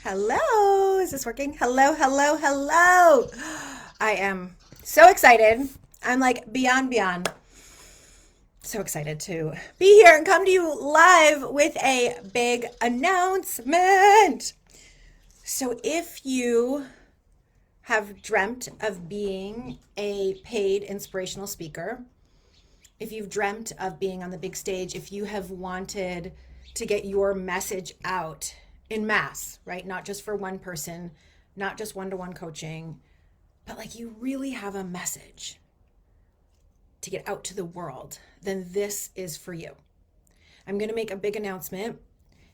Hello, is this working? Hello, hello, hello. I am so excited. I'm like beyond so excited to be here and come to you live with a big announcement. So, if you have dreamt of being a paid inspirational speaker, if you've dreamt of being on the big stage, if you have wanted to get your message out in mass, right? Not just for one person, not just one-to-one coaching, but like you really have a message to get out to the world, then this is for you. I'm going to make a big announcement,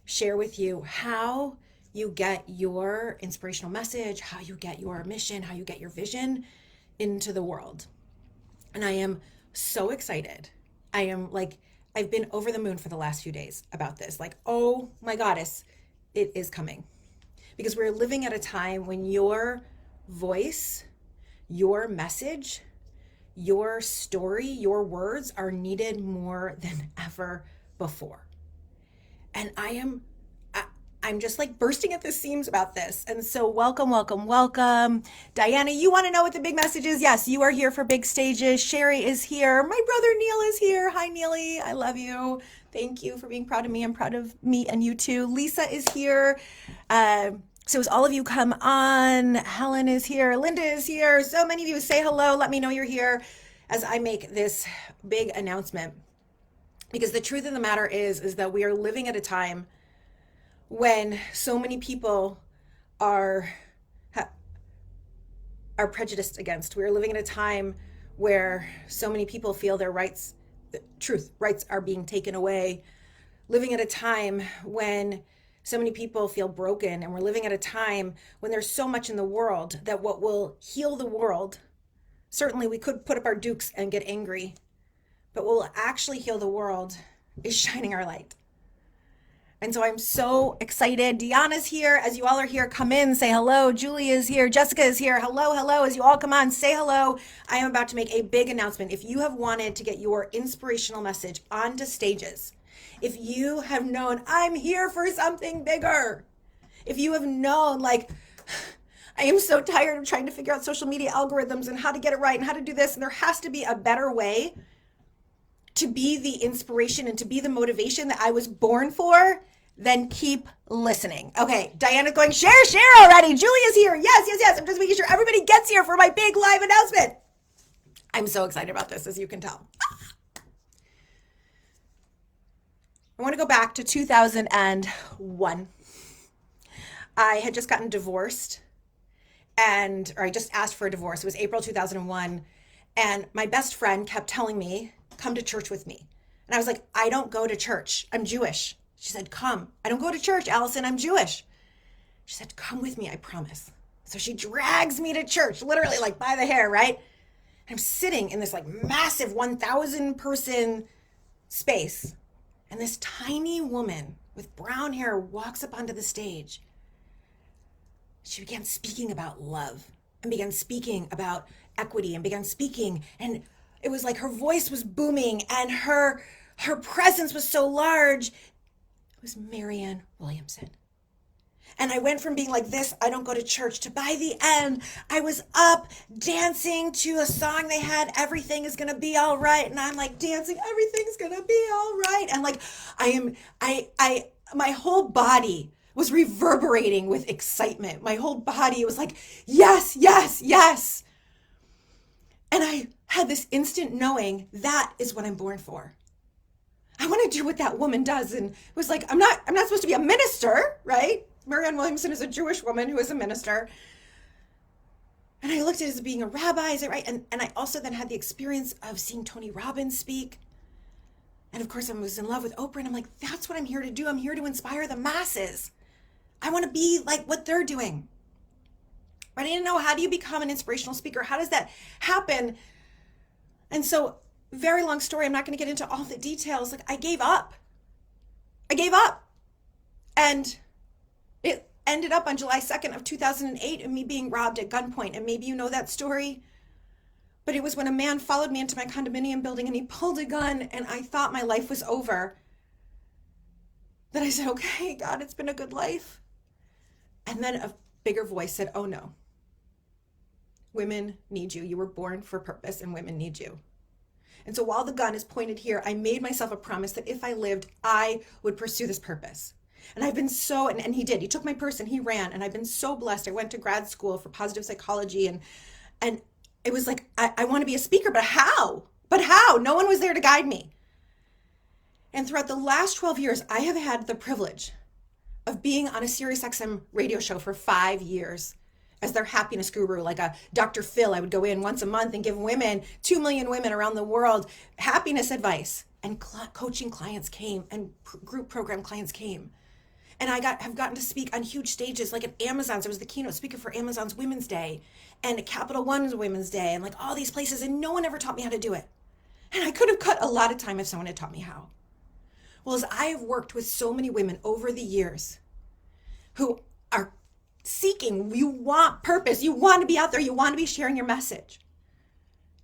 share with you how you get your inspirational message, how you get your mission, how you get your vision into the world. And I am so excited. I've been over the moon for the last few days about this. Like, oh my goddess, it is coming. Because we're living at a time when your voice, your message, your story, your words are needed more than ever before. And I'm just like bursting at the seams about this. And so welcome. Diana, you want to know what the big message is? Yes, you are here for big stages. Sherry is here. My brother Neil is here. Hi, Neely. I love you. Thank you for being proud of me. I'm proud of me and you too. Lisa is here. So as all of you come on, Helen is here. Linda is here. So many of you say hello. Let me know you're here as I make this big announcement. Because the truth of the matter is that we are living at a time when so many people are prejudiced against. We're living in a time where so many people feel their rights are being taken away. Living at a time when so many people feel broken, and we're living at a time when there's so much in the world that what will heal the world, certainly we could put up our dukes and get angry, but what will actually heal the world is shining our light. And so I'm so excited. Deanna's here. As you all are here, come in, say hello. Julie is here. Jessica is here. Hello. As you all come on, say hello. I am about to make a big announcement. If you have wanted to get your inspirational message onto stages, if you have known I'm here for something bigger, if you have known like I am so tired of trying to figure out social media algorithms and how to get it right and how to do this, and there has to be a better way to be the inspiration and to be the motivation that I was born for, then keep listening. Okay, Diana's going, share already. Julia's here. Yes. I'm just making sure everybody gets here for my big live announcement. I'm so excited about this, as you can tell. I want to go back to 2001. I had just gotten divorced or I just asked for a divorce. It was April 2001. And my best friend kept telling me, come to church with me. And I was like, I don't go to church. I'm Jewish. She said, come. I don't go to church, Allison. I'm Jewish. She said, come with me, I promise. So she drags me to church, literally like by the hair, right? I'm sitting in this like massive 1,000 person space. And this tiny woman with brown hair walks up onto the stage. She began speaking about love and began speaking about equity and began speaking, and it was like her voice was booming and her presence was so large. It was Marianne Williamson. And I went from being like this, I don't go to church, to by the end, I was up dancing to a song they had, Everything is Gonna Be All Right. And I'm like dancing, everything's gonna be all right. And like, my whole body was reverberating with excitement. My whole body was like, yes. And I had this instant knowing that is what I'm born for. I want to do what that woman does. And it was like, I'm not supposed to be a minister, right? Marianne Williamson is a Jewish woman who is a minister. And I looked at it as being a rabbi, is it right? And I also then had the experience of seeing Tony Robbins speak. And of course I was in love with Oprah, and I'm like, that's what I'm here to do. I'm here to inspire the masses. I want to be like what they're doing. But I didn't know, how do you become an inspirational speaker? How does that happen? And so, very long story, I'm not going to get into all the details. Like, I gave up. And it ended up on July 2nd of 2008 and me being robbed at gunpoint. And maybe you know that story. But it was when a man followed me into my condominium building and he pulled a gun, and I thought my life was over. Then I said, okay, God, it's been a good life. And then a bigger voice said, oh no, women need you. You were born for purpose and women need you. And so while the gun is pointed here, I made myself a promise that if I lived, I would pursue this purpose. And I've been so, and he did, he took my purse and he ran, and I've been so blessed. I went to grad school for positive psychology, and it was like, I want to be a speaker, but how? But how? No one was there to guide me. And throughout the last 12 years, I have had the privilege of being on a SiriusXM radio show for 5 years as their happiness guru, like a Dr. Phil. I would go in once a month and give women, 2 million women around the world, happiness advice. And coaching clients came, and group program clients came. And I have gotten to speak on huge stages, like at Amazon's. I was the keynote speaker for Amazon's Women's Day and at Capital One's Women's Day, and like all these places, and no one ever taught me how to do it. And I could have cut a lot of time if someone had taught me how. Well, as I have worked with so many women over the years who are seeking, you want purpose, you want to be out there, you want to be sharing your message.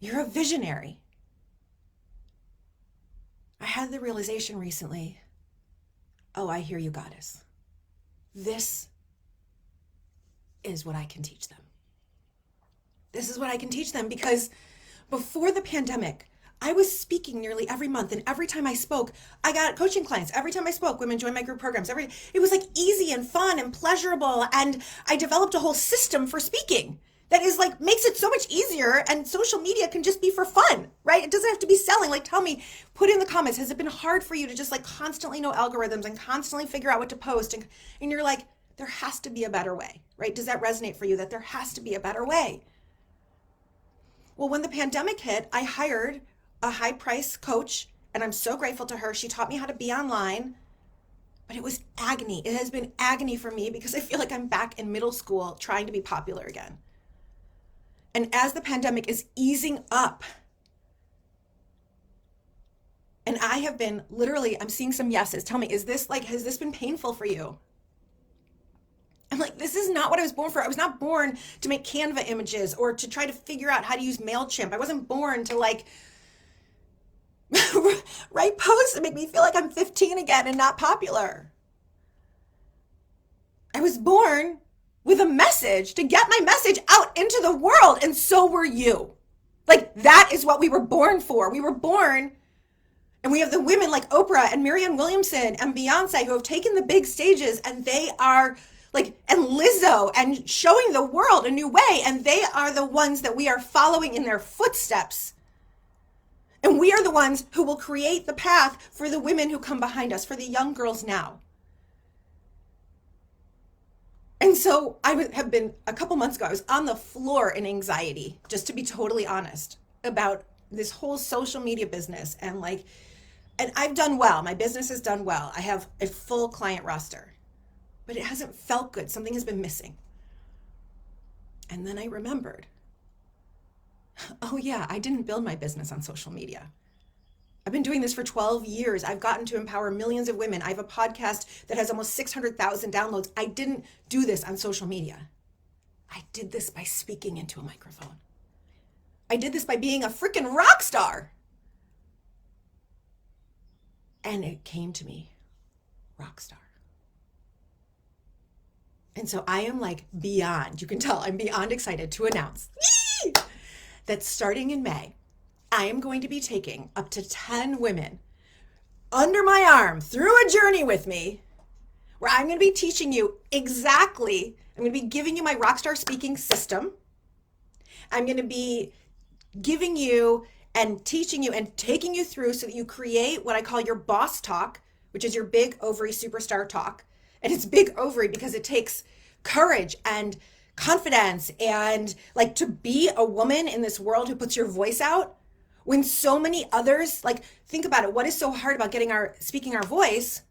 You're a visionary. I had the realization recently, oh, I hear you, goddess. This is what I can teach them. This is what I can teach them, because before the pandemic, I was speaking nearly every month, and every time I spoke, I got coaching clients. Every time I spoke, women joined my group programs. It was like easy and fun and pleasurable, and I developed a whole system for speaking that is like, makes it so much easier, and social media can just be for fun, right? It doesn't have to be selling. Like, tell me, put in the comments, has it been hard for you to just like constantly know algorithms and constantly figure out what to post? And you're like, there has to be a better way, right? Does that resonate for you, that there has to be a better way? Well, when the pandemic hit, I hired a high price coach, and I'm so grateful to her. She taught me how to be online, but it was agony. It has been agony for me because I feel like I'm back in middle school trying to be popular again. And as the pandemic is easing up, and I have been literally, I'm seeing some yeses. Tell me, has this been painful for you? I'm like, this is not what I was born for. I was not born to make Canva images or to try to figure out how to use MailChimp. I wasn't born to like write posts that make me feel like I'm 15 again and not popular. I was born with a message to get my message out into the world, and so were you. Like, that is what we were born for. We were born, and we have the women like Oprah and Marianne Williamson and Beyonce who have taken the big stages, and they are like, and Lizzo, and showing the world a new way, and they are the ones that we are following in their footsteps. And we are the ones who will create the path for the women who come behind us, for the young girls now. And so have been, a couple months ago, I was on the floor in anxiety, just to be totally honest, about this whole social media business. And I've done well. My business has done well. I have a full client roster, but it hasn't felt good. Something has been missing. And then I remembered, oh yeah, I didn't build my business on social media. I've been doing this for 12 years. I've gotten to empower millions of women. I have a podcast that has almost 600,000 downloads. I didn't do this on social media. I did this by speaking into a microphone. I did this by being a freaking rock star. And it came to me, ROCKSTAR. And so I am like beyond, you can tell I'm beyond excited to announce that starting in May, I am going to be taking up to 10 women under my arm through a journey with me, where I'm going to be teaching you exactly, I'm going to be giving you my ROCKSTAR speaking system. I'm going to be giving you and teaching you and taking you through so that you create what I call your boss talk, which is your big ovary superstar talk. And it's big ovary because it takes courage and confidence and like to be a woman in this world who puts your voice out when so many others, like, think about it. What is so hard about speaking our voice?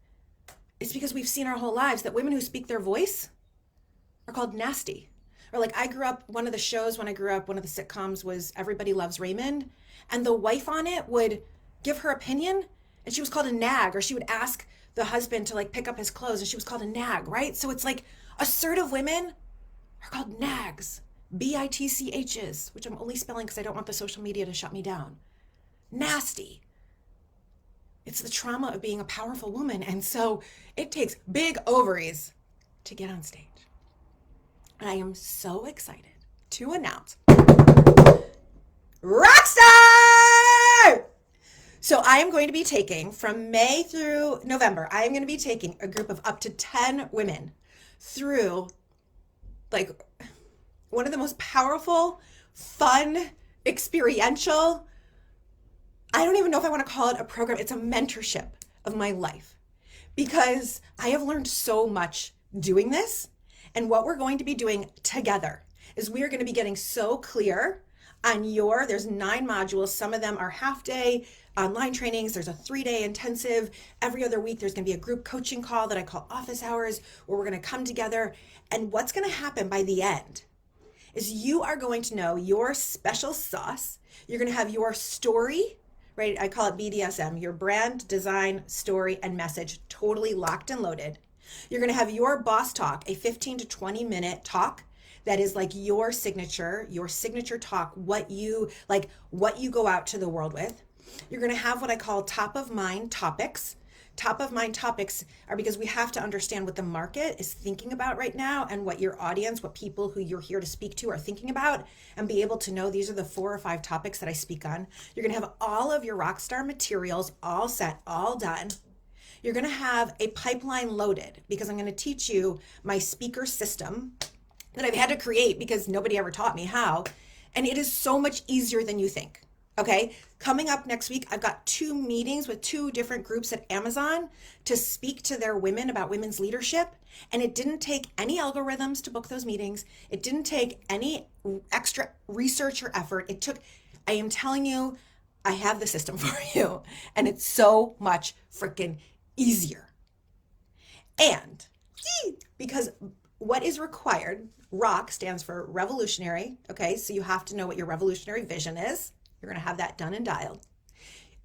It's because we've seen our whole lives that women who speak their voice are called nasty. Or like, I grew up, one of the shows when I grew up, one of the sitcoms was Everybody Loves Raymond. And the wife on it would give her opinion, and she was called a nag, or she would ask the husband to like pick up his clothes, and she was called a nag, right? So it's like assertive women are called nags, BITCHs, which I'm only spelling because I don't want the social media to shut me down. Nasty. It's the trauma of being a powerful woman. And so it takes big ovaries to get on stage. And I am so excited to announce ROCKSTAR! So I am going to be taking, from May through November, I am going to be taking a group of up to 10 women through like one of the most powerful, fun, experiential, I don't even know if I want to call it a program. It's a mentorship of my life, because I have learned so much doing this. And what we're going to be doing together is we are going to be getting so clear on there's 9 modules. Some of them are half day online trainings. There's a 3-day intensive. Every other week, there's going to be a group coaching call that I call office hours, where we're going to come together. And what's going to happen by the end is you are going to know your special sauce. You're going to have your story, right? I call it BDSM, your brand, design, story, and message totally locked and loaded. You're going to have your boss talk, a 15 to 20 minute talk that is like your signature talk, what you go out to the world with. You're going to have what I call top of mind topics. Top of mind topics are because we have to understand what the market is thinking about right now, and what your audience, what people who you're here to speak to are thinking about, and be able to know these are the 4 or 5 topics that I speak on. You're going to have all of your Rockstar materials all set, all done. You're going to have a pipeline loaded, because I'm going to teach you my speaker system that I've had to create because nobody ever taught me how. And it is so much easier than you think. Okay. Coming up next week, I've got 2 meetings with 2 different groups at Amazon to speak to their women about women's leadership. And it didn't take any algorithms to book those meetings. It didn't take any extra research or effort. I am telling you, I have the system for you. And it's so much freaking easier. And because what is required, ROCK stands for revolutionary. Okay, so you have to know what your revolutionary vision is. You're going to have that done and dialed.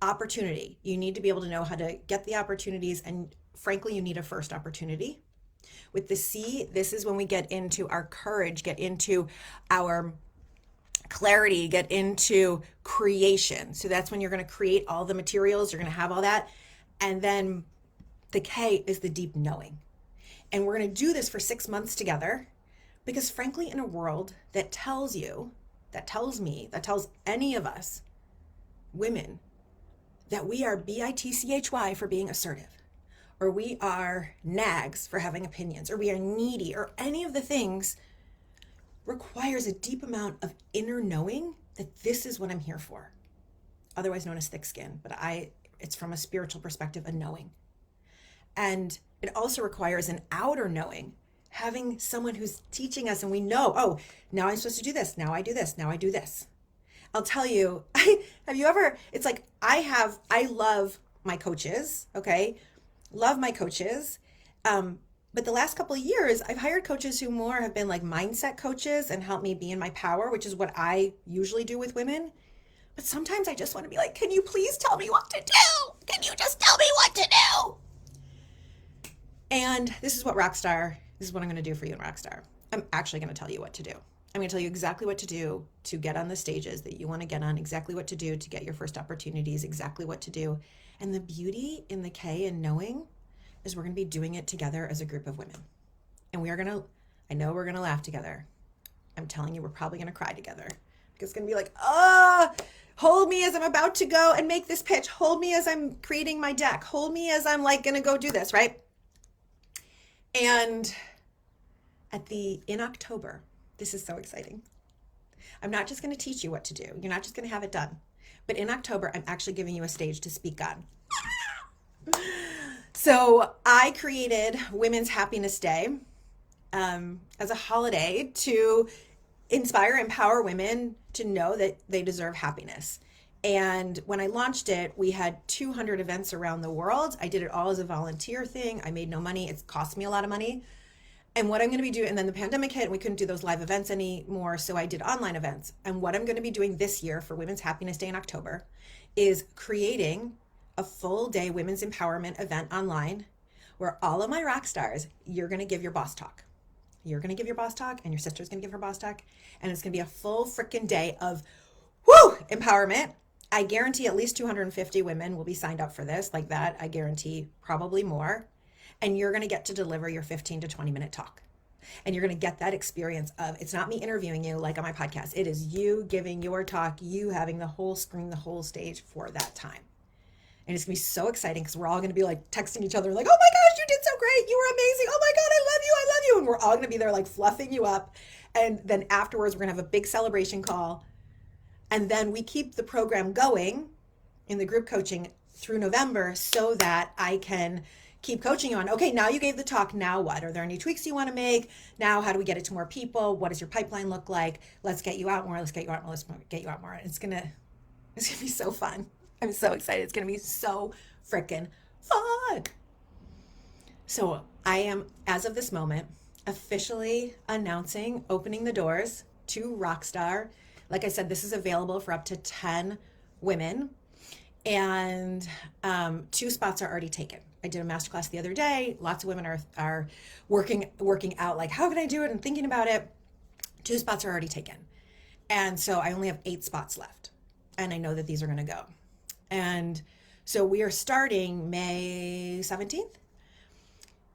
Opportunity. You need to be able to know how to get the opportunities, and frankly, you need a first opportunity. With the C, this is when we get into our courage, get into our clarity, get into creation. So that's when you're going to create all the materials, you're going to have all that. And then the K is the deep knowing. And we're going to do this for 6 months together, because frankly, in a world that tells you, that tells me, that tells any of us women that we are bitchy for being assertive, or we are nags for having opinions, or we are needy, or any of the things, requires a deep amount of inner knowing that this is what I'm here for, otherwise known as thick skin. But it's from a spiritual perspective, a knowing. And it also requires an outer knowing, having someone who's teaching us, and we know, oh, now I'm supposed to do this. Now I do this. Now I do this. I'll tell you, it's like, I love my coaches. Okay. Love my coaches. But the last couple of years, I've hired coaches who more have been like mindset coaches and help me be in my power, which is what I usually do with women. But sometimes I just want to be like, can you please tell me what to do? Can you just tell me what to do? And this is what I'm going to do for you in ROCKSTAR. I'm actually going to tell you what to do. I'm going to tell you exactly what to do to get on the stages that you want to get on, exactly what to do to get your first opportunities, exactly what to do. And the beauty in the K and knowing is we're going to be doing it together as a group of women. And I know we're going to laugh together. I'm telling you, we're probably going to cry together. Because it's going to be like, hold me as I'm about to go and make this pitch. Hold me as I'm creating my deck. Hold me as I'm like going to go do this, right? And in October, this is so exciting. I'm not just going to teach you what to do. You're not just going to have it done. But in October, I'm actually giving you a stage to speak on. So I created Women's Happiness Day as a holiday to inspire, empower women to know that they deserve happiness. And when I launched it, we had 200 events around the world. I did it all as a volunteer thing. I made no money. It cost me a lot of money. And what I'm going to be doing, and then the pandemic hit and we couldn't do those live events anymore. So I did online events. And what I'm going to be doing this year for Women's Happiness Day in October is creating a full day women's empowerment event online where all of my rock stars, you're going to give your boss talk. You're going to give your boss talk, and your sister's going to give her boss talk. And it's going to be a full freaking day of empowerment. I guarantee at least 250 women will be signed up for this, like that. I guarantee probably more. And you're going to get to deliver your 15 to 20 minute talk. And you're going to get that experience of, it's not me interviewing you like on my podcast. It is you giving your talk, you having the whole screen, the whole stage for that time. And it's going to be so exciting because we're all going to be like texting each other like, oh my gosh, you did so great. You were amazing. Oh my God, I love you. I love you. And we're all going to be there like fluffing you up. And then afterwards, we're going to have a big celebration call. And then we keep the program going in the group coaching through November so that I can keep coaching you on, okay, now you gave the talk, now what? Are there any tweaks you want to make? Now, how do we get it to more people? What does your pipeline look like? Let's get you out more. Let's get you out more. Let's get you out more. It's gonna be so fun. I'm so excited. It's gonna be so freaking fun. So I am, as of this moment, officially announcing opening the doors to ROCKSTAR. Like I said, this is available for up to 10 women, and 2 spots are already taken. I did a masterclass the other day. Lots of women are working out like, how can I do it, and thinking about it. 2 spots are already taken. And so I only have 8 spots left. And I know that these are going to go. And so we are starting May 17th.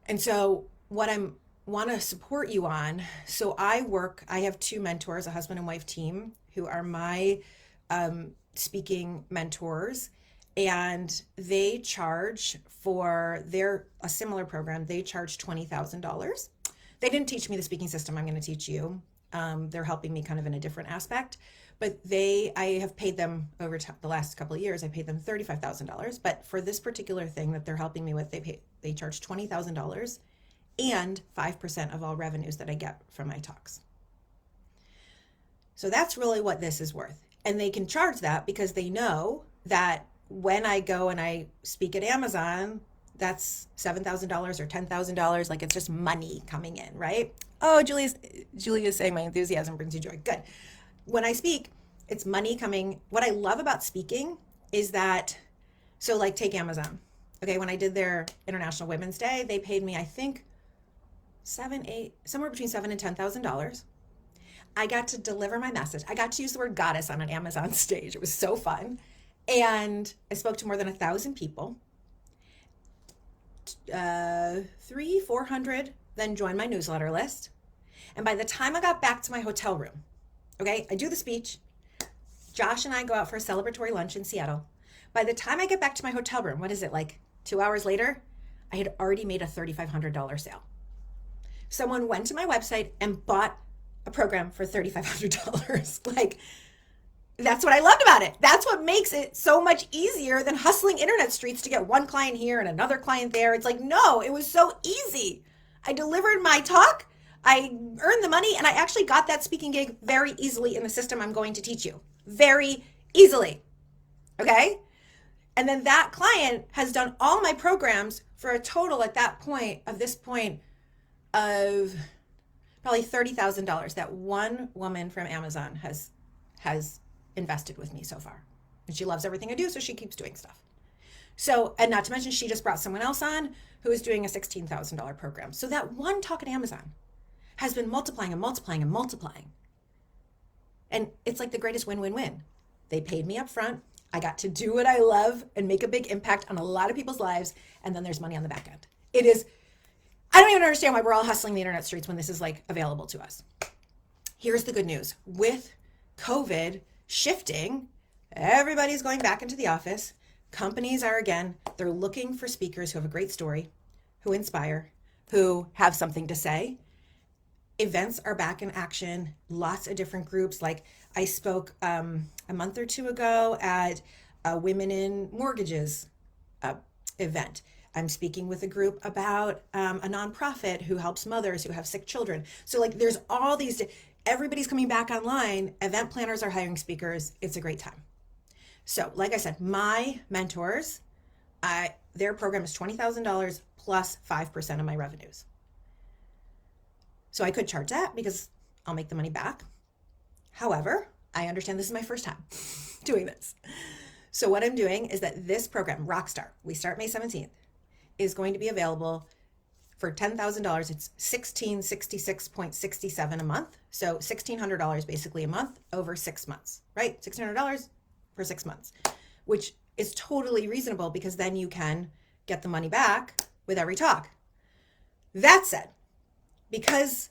And so what I want to support you on, so I have 2 mentors, a husband and wife team, who are my speaking mentors. And they charge for a similar program. They charge $20,000. They didn't teach me the speaking system I'm going to teach you. They're helping me kind of in a different aspect. But I have paid them over the last couple of years. I paid them $35,000. But for this particular thing that they're helping me with, they charge $20,000 and 5% of all revenues that I get from my talks. So that's really what this is worth. And they can charge that because they know that when I go and I speak at Amazon, that's $7,000 or $10,000. Like, it's just money coming in, right? Oh, Julia's saying my enthusiasm brings you joy. Good. When I speak, it's money coming. What I love about speaking is that, so like take Amazon. Okay, when I did their International Women's Day, they paid me, I think, somewhere between $7,000 and $10,000. I got to deliver my message. I got to use the word goddess on an Amazon stage. It was so fun. And I spoke to more than 1,000 people. 400 then joined my newsletter list. And by the time I got back to my hotel room, okay, I do the speech. Josh and I go out for a celebratory lunch in Seattle. By the time I get back to my hotel room, what is it, like 2 hours later, I had already made a $3,500 sale. Someone went to my website and bought a program for $3,500. Like, that's what I loved about it. That's what makes it so much easier than hustling internet streets to get one client here and another client there. It's like, no, it was so easy. I delivered my talk, I earned the money, and I actually got that speaking gig very easily in the system I'm going to teach you. Very easily. Okay? And then that client has done all my programs for a total at that point, of probably $30,000 that one woman from Amazon has invested with me so far. And she loves everything I do, so she keeps doing stuff. So, and not to mention, she just brought someone else on who is doing a $16,000 program. So that one talk at Amazon has been multiplying and multiplying and multiplying. And it's like the greatest win-win-win. They paid me up front. I got to do what I love and make a big impact on a lot of people's lives. And then there's money on the back end. I don't even understand why we're all hustling the internet streets when this is like available to us. Here's the good news. With COVID shifting, everybody's going back into the office. Companies are, again, they're looking for speakers who have a great story, who inspire, who have something to say. Events are back in action, lots of different groups. Like I spoke a month or 2 ago at a Women in Mortgages event. I'm speaking with a group about a nonprofit who helps mothers who have sick children. So like there's all these, everybody's coming back online. Event planners are hiring speakers. It's a great time. So like I said, my mentors, their program is $20,000 plus 5% of my revenues. So I could charge that because I'll make the money back. However, I understand this is my first time doing this. So what I'm doing is that this program, ROCKSTAR, we start May 17th, is going to be available for $10,000. It's $1,666.67 a month. So $1,600 basically a month over 6 months, right? $1,600 for 6 months, which is totally reasonable because then you can get the money back with every talk. That said, because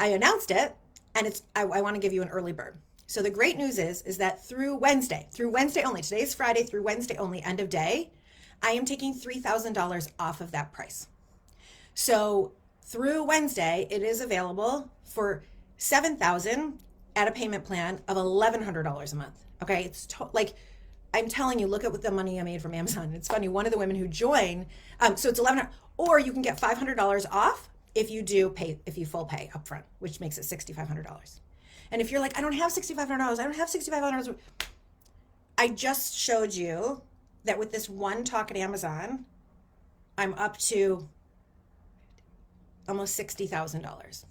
I announced it, and I want to give you an early bird. So the great news is that through Wednesday only, today's Friday, through Wednesday only, end of day, I am taking $3,000 off of that price. So through Wednesday, it is available for $7,000 at a payment plan of $1,100 a month. Okay, it's like I'm telling you, look at what the money I made from Amazon. It's funny. One of the women who joined, so it's $1,100, or you can get $500 off if you full pay upfront, which makes it $6,500. And if you're like, I don't have $6,500, I don't have $6,500. I just showed you that with this one talk at Amazon, I'm up to almost $60,000.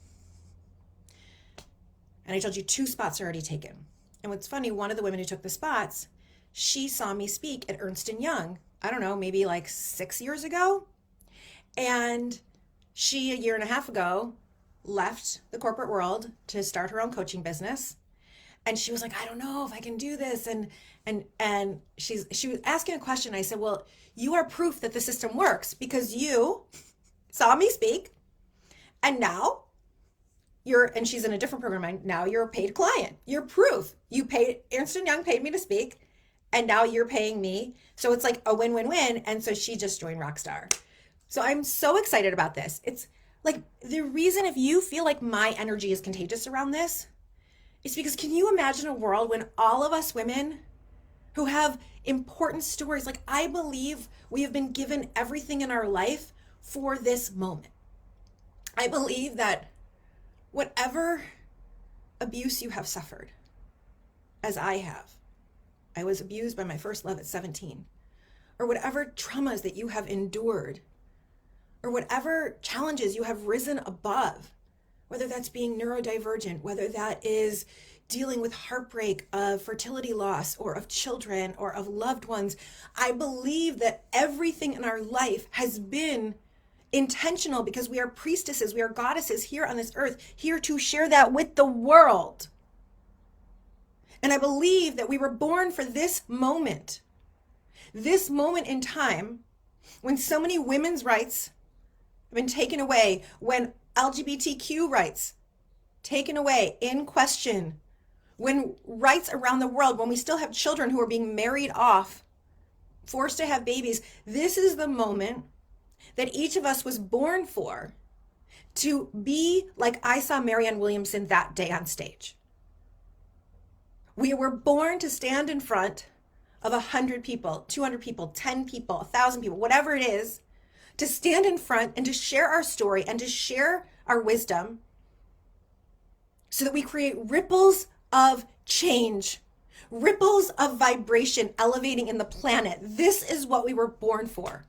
And I told you 2 spots are already taken. And what's funny, one of the women who took the spots, she saw me speak at Ernst & Young, I don't know, maybe like 6 years ago. And she, a year and a half ago, left the corporate world to start her own coaching business. And she was like, I don't know if I can do this. And she was asking a question. I said, well, you are proof that the system works because you saw me speak. And now and she's in a different program. Now you're a paid client. You're proof. Ernst & Young paid me to speak, and now you're paying me. So it's like a win-win-win. And so she just joined ROCKSTAR. So I'm so excited about this. It's like the reason, if you feel like my energy is contagious around this, is because can you imagine a world when all of us women who have important stories, like I believe we have been given everything in our life for this moment. I believe that whatever abuse you have suffered, as I have, I was abused by my first love at 17, or whatever traumas that you have endured, or whatever challenges you have risen above, whether that's being neurodivergent, whether that is dealing with heartbreak of fertility loss or of children or of loved ones, I believe that everything in our life has been intentional because we are priestesses, we are goddesses here on this earth, here to share that with the world. And I believe that we were born for this moment in time when so many women's rights have been taken away, when LGBTQ rights taken away, in question, when rights around the world, when we still have children who are being married off, forced to have babies. This is the moment that each of us was born for, to be like I saw Marianne Williamson that day on stage. We were born to stand in front of 100 people, 200 people, 10 people, 1,000 people, whatever it is, to stand in front and to share our story and to share our wisdom so that we create ripples of change, ripples of vibration elevating in the planet. This is what we were born for.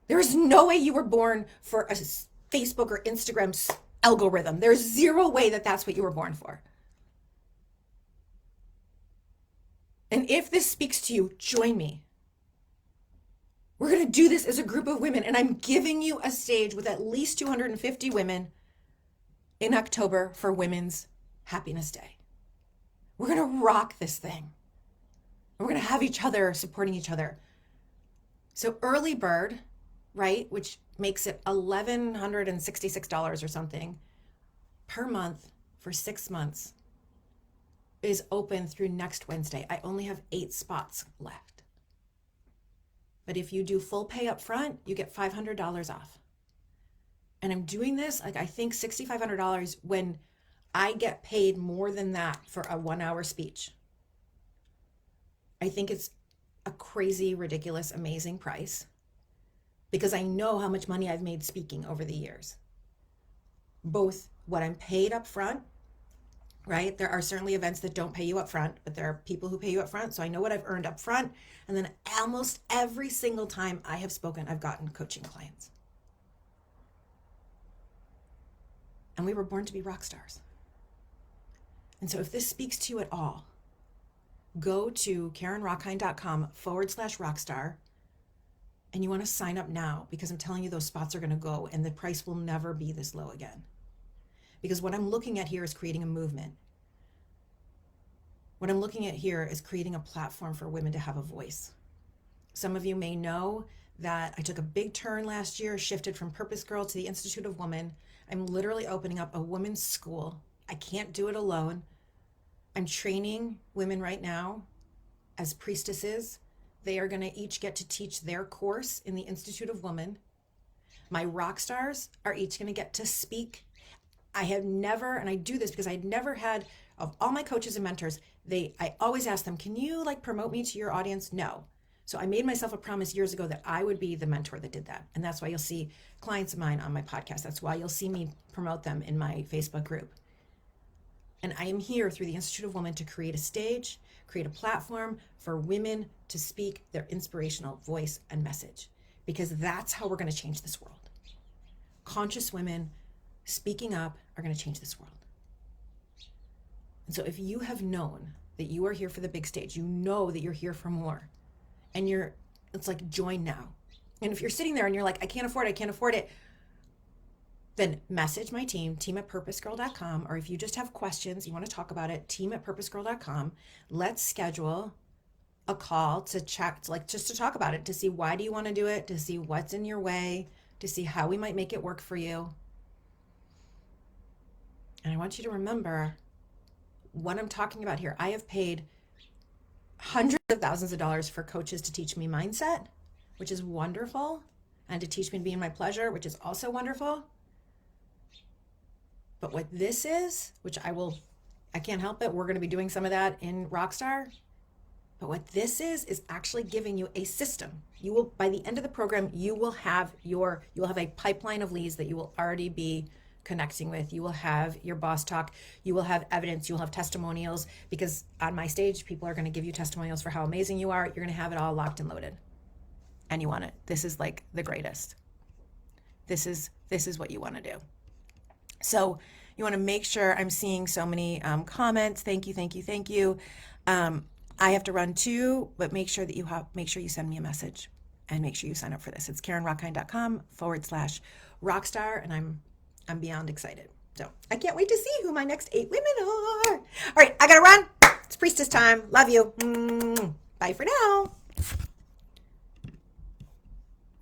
There is no way you were born for a Facebook or Instagram algorithm. There's zero way that that's what you were born for. And if this speaks to you, join me. We're going to do this as a group of women, and I'm giving you a stage with at least 250 women in October for Women's Happiness Day. We're going to rock this thing. We're going to have each other supporting each other. So early bird, right, which makes it $1,166 or something per month for 6 months, is open through next Wednesday. I only have 8 spots left. But if you do full pay up front, you get $500 off. And I'm doing this, like I think $6,500 when I get paid more than that for a 1-hour speech. I think it's a crazy, ridiculous, amazing price because I know how much money I've made speaking over the years. Both what I'm paid up front, right? There are certainly events that don't pay you up front, but there are people who pay you up front. So I know what I've earned up front. And then almost every single time I have spoken, I've gotten coaching clients. And we were born to be rock stars. And so if this speaks to you at all, go to KarenRockhind.com/rockstar. And you want to sign up now because I'm telling you those spots are going to go and the price will never be this low again. Because what I'm looking at here is creating a movement. What I'm looking at here is creating a platform for women to have a voice. Some of you may know that I took a big turn last year, shifted from Purpose Girl to the Institute of Woman, I'm literally opening up a women's school. I can't do it alone. I'm training women right now as priestesses. They are going to each get to teach their course in the Institute of Women. My rock stars are each going to get to speak. I have never, and I do this because I had never had, of all my coaches and mentors, I always ask them, can you like promote me to your audience? No. So I made myself a promise years ago that I would be the mentor that did that. And that's why you'll see clients of mine on my podcast. That's why you'll see me promote them in my Facebook group. And I am here through the Institute of Women to create a stage, create a platform for women to speak their inspirational voice and message, because that's how we're going to change this world. Conscious women speaking up are going to change this world. And so if you have known that you are here for the big stage, you know that you're here for more, and it's like, join now. And if you're sitting there and you're like, I can't afford it, then message my team@purposegirl.com, or if you just have questions, you want to talk about it, team@purposegirl.com. Let's schedule a call to chat, just to talk about it, to see why do you want to do it, to see what's in your way, to see how we might make it work for you. And I want you to remember what I'm talking about here. I have paid hundreds of thousands of dollars for coaches to teach me mindset, which is wonderful, and to teach me to be in my pleasure, which is also wonderful. But what this is, which I can't help it, we're going to be doing some of that in ROCKSTAR. But what this is actually giving you a system. You will, by the end of the program, you will have a pipeline of leads that you will already be connecting with. You will have your boss talk. You will have evidence. You will have testimonials, because on my stage, people are going to give you testimonials for how amazing you are. You're going to have it all locked and loaded, and you want it. This is like the greatest. This is what you want to do. So you want to make sure, I'm seeing so many comments. Thank you. I have to run too, but make sure you send me a message, and make sure you sign up for this. It's KarenRockkind.com/ROCKSTAR, and I'm beyond excited. So I can't wait to see who my next 8 women are. All right, I gotta run. It's priestess time. Love you. Bye for now.